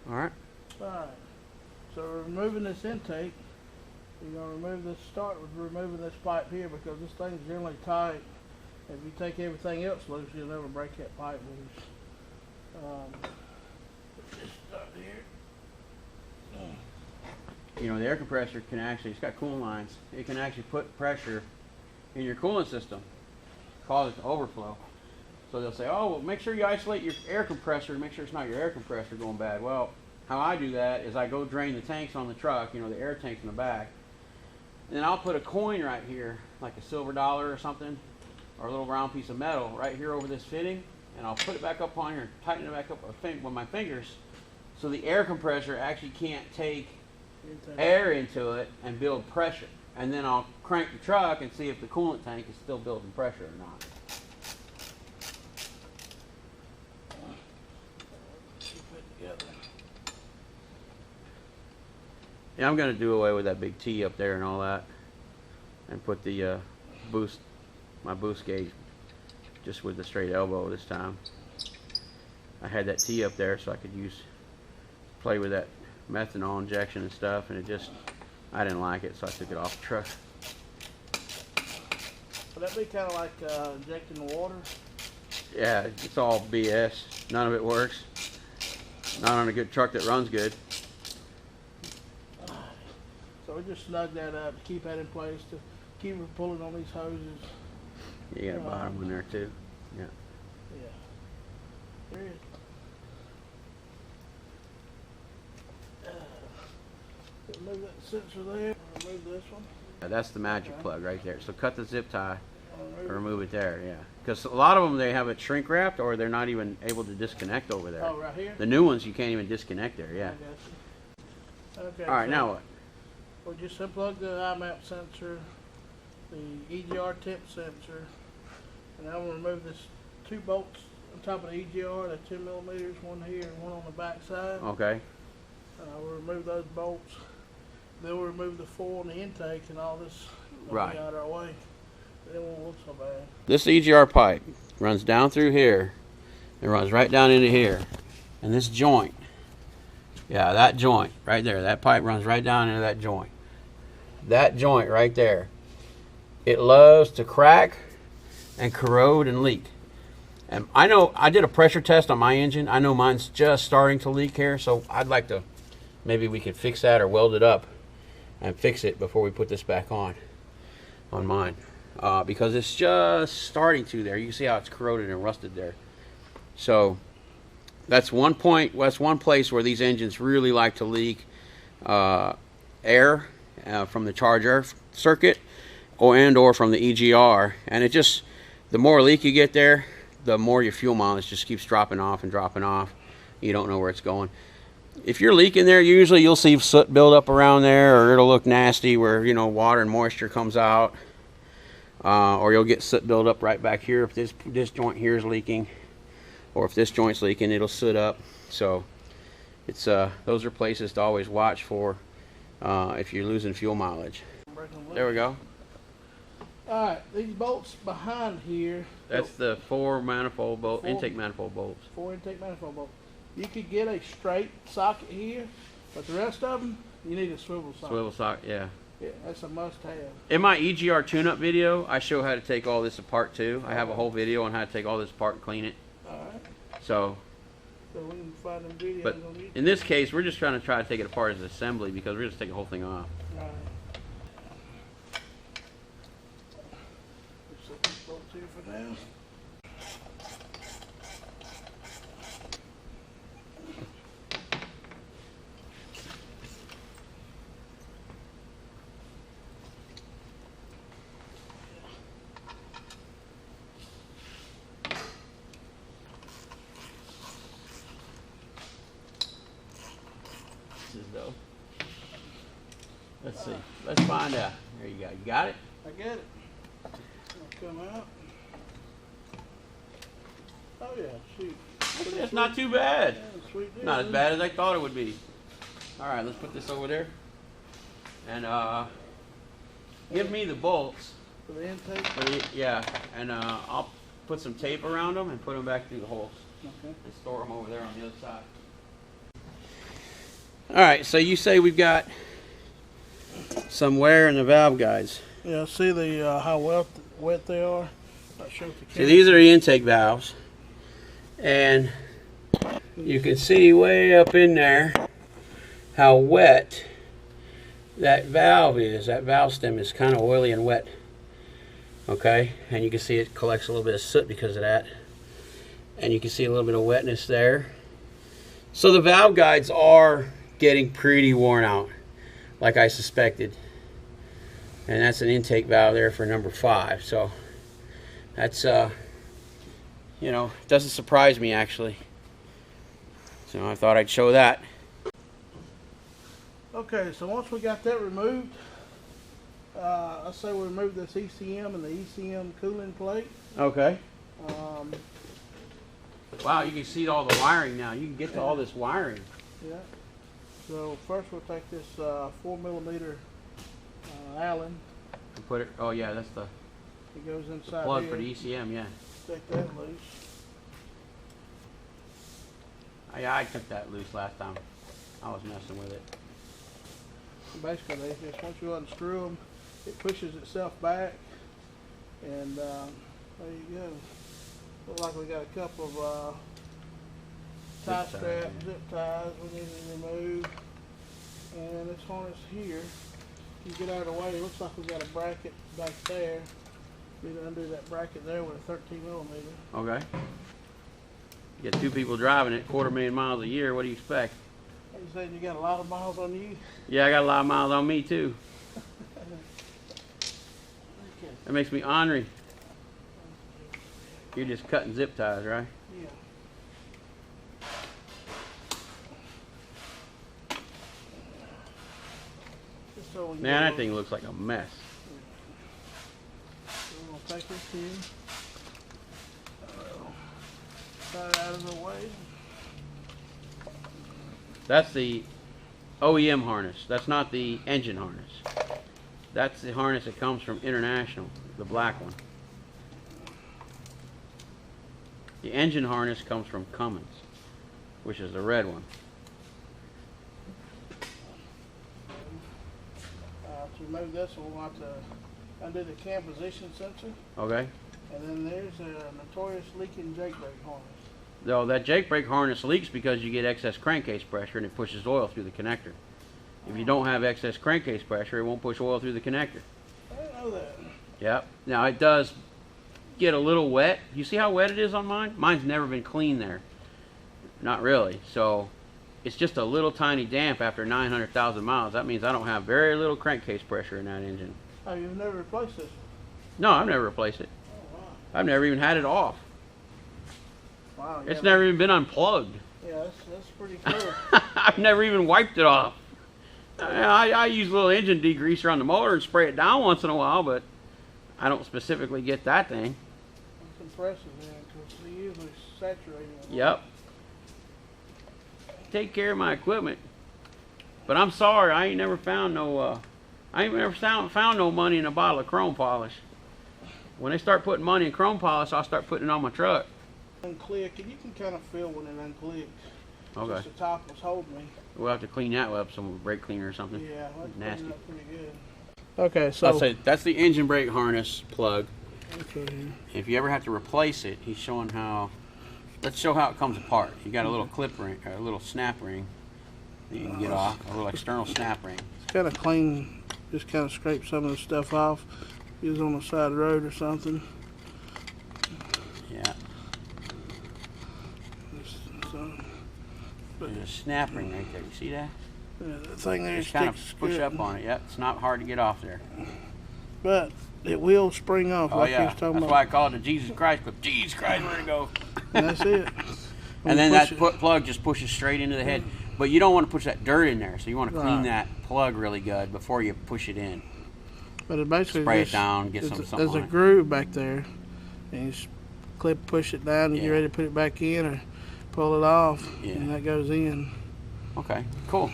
Alright. Alright. So we're removing this intake. You're going to remove this, start with removing this pipe here because this thing's generally tight. If you take everything else loose, you'll never break that pipe loose. Put this stuff here. You know, the air compressor can actually, it's got coolant lines. It can actually put pressure in your coolant system, cause it to overflow. So they'll say, oh, well, make sure you isolate your air compressor and make sure it's not your air compressor going bad. Well, how I do that is I go drain the tanks on the truck, you know, the air tanks in the back. And then I'll put a coin right here, like a silver dollar or something, or a little round piece of metal right here over this fitting, and I'll put it back up on here and tighten it back up with my fingers so the air compressor actually can't take air into it and build pressure. And then I'll crank the truck and see if the coolant tank is still building pressure or not. Yeah, I'm going to do away with that big T up there and all that, and put the my boost gauge just with the straight elbow this time. I had that T up there so I could play with that methanol injection and stuff, and I didn't like it, so I took it off the truck. Would that be kind of like injecting the water? Yeah, it's all BS. None of it works. Not on a good truck that runs good. So we just snug that up to keep that in place, to keep her pulling on these hoses. You got a bottom one there too. Yeah. Yeah. There it is. Remove that sensor there. Remove this one. Yeah, that's the magic plug right there. So cut the zip tie and remove it there. Yeah. Because a lot of them, they have it shrink wrapped, or they're not even able to disconnect over there. Oh, right here? The new ones you can't even disconnect there. Yeah. I got you. Okay. All right. So Now what? we'll just unplug the IMAP sensor, the EGR temp sensor, and now we'll remove this 2 bolts on top of the EGR. That's 10 millimeters, one here and one on the back side. Okay. We'll remove those bolts. Then we'll remove the foil and the intake, and all this will Right. be out of our way. It won't look so bad. This EGR pipe runs down through here. It runs right down into here. And this joint, yeah, that joint right there, that pipe runs right down into that joint. That joint right there, it loves to crack and corrode and leak. And I know I did a pressure test on my engine. I know mine's just starting to leak here, so I'd like to, maybe we could fix that or weld it up and fix it before we put this back on mine. Because it's just starting to there. You can see how it's corroded and rusted there. So that's one point. That's one place where these engines really like to leak air from the charge air circuit, or from the EGR. And it just, the more leak you get there, the more your fuel mileage just keeps dropping off and dropping off. You don't know where it's going. If you're leaking there, usually you'll see soot build up around there, or it'll look nasty where, you know, water and moisture comes out. Or you'll get soot build up right back here if this joint here is leaking, or if this joint's leaking, it'll soot up. So it's those are places to always watch for if you're losing fuel mileage. There we go. All right, these bolts behind here. That's the 4 manifold bolt, intake manifold bolts. 4 intake manifold bolts. You could get a straight socket here, but the rest of them, you need a swivel socket. Swivel socket, yeah. Yeah, that's a must-have. In my EGR tune-up video, I show how to take all this apart too. I have a whole video on how to take all this apart and clean it. All right. So we can find them videos but on YouTube. in this case, we're just trying to take it apart as assembly because we're just taking the whole thing off. All right. Just set these bolts here for now. Though. Let's see. Let's find out. There you go. You got it? I get it. It'll come out. Oh yeah, shoot. It's not too bad. Yeah, sweet deal. Not as bad as I thought it would be. All right, let's put this over there. And give me the bolts. For the intake? Yeah, and I'll put some tape around them and put them back through the holes. Okay. And store them over there on the other side. All right, so you say we've got some wear in the valve guides. Yeah, see the how wet they are? Not sure if you can. See, these are the intake valves. And you can see way up in there how wet that valve is. That valve stem is kind of oily and wet. Okay, and you can see it collects a little bit of soot because of that. And you can see a little bit of wetness there. So the valve guides are getting pretty worn out, like I suspected. And that's an intake valve there for number 5. So that's you know, doesn't surprise me actually. So I thought I'd show that. Okay, so once we got that removed, let's say we remove this ECM and the ECM cooling plate. Okay. Wow, you can see all the wiring now. You can get to all this wiring. Yeah. So first we'll take this 4mm Allen. And put it. Oh yeah, that's the It goes inside plug here. for the ECM. Yeah. Take that loose. Yeah, I took that loose last time. I was messing with it. Basically, they just once you unscrew them, it pushes itself back, and there you go. Looks like we got a couple of tie straps, zip ties we need to remove, and this harness here. You get out of the way. It looks like we got a bracket back there. We need to undo that bracket there with a 13mm. Okay. You got 2 people driving it, 250,000 miles a year. What do you expect? You said you got a lot of miles on you? Yeah, I got a lot of miles on me too. That makes me ornery. You're just cutting zip ties, right? Yeah. So Man, that thing looks like a mess. So we're going to take this in. Cut it out of the way. That's the OEM harness. That's not the engine harness. That's the harness that comes from International, the black one. The engine harness comes from Cummins, which is the red one. To remove this, we'll want to undo the cam position sensor. Okay. And then there's a notorious leaking jake brake harness. No, that jake brake harness leaks because you get excess crankcase pressure and it pushes oil through the connector. If you don't have excess crankcase pressure, it won't push oil through the connector. I didn't know that. Yep. Now it does get a little wet. You see how wet it is on mine? Mine's never been clean there. Not really. So it's just a little tiny damp after 900,000 miles. That means I don't have very little crankcase pressure in that engine. Oh, you've never replaced this one? No, I've never replaced it. Oh, wow. I've never even had it off. Wow, It's never even been unplugged. Yeah, that's pretty cool. I've never even wiped it off. I use a little engine degreaser on the motor and spray it down once in a while, but I don't specifically get that thing. It's impressive, man, because they usually saturate it. Yep. Take care of my equipment. But I'm sorry, I ain't never found no found no money in a bottle of chrome polish. When they start putting money in chrome polish, I'll start putting it on my truck. Unclick, and you can kind of feel when it unclicks. Okay. Just the top was holding me. We'll have to clean that up with some brake cleaner or something. Yeah, that's Nasty. up pretty good. Okay, so I'll say that's the engine brake harness plug. okay. If you ever have to replace it, he's showing how. Let's show how it comes apart. You got a little clip ring, or a little snap ring that you can get off, a little external snap ring. It's kind of clean. Just kind of scrape some of the stuff off. Use on the side of the road or something. Yeah. So, There's a snap ring right there. You see that? yeah, the thing there Just kind of sticks push good. up on it. Yep. It's not hard to get off there. But it will spring off. Oh like yeah. you was That's talking why about. I call it the Jesus Christ clip. Jesus Christ, where'd it go? And that's it. And then that plug just pushes straight into the head. But you don't want to push that dirt in there, so you want to clean Right. that plug really good before you push it in. But it basically Spray it just, down, get something there's on a it. groove back there, and you just push it down, and Yeah. you're ready to put it back in or pull it off, Yeah. and that goes in. Okay, cool.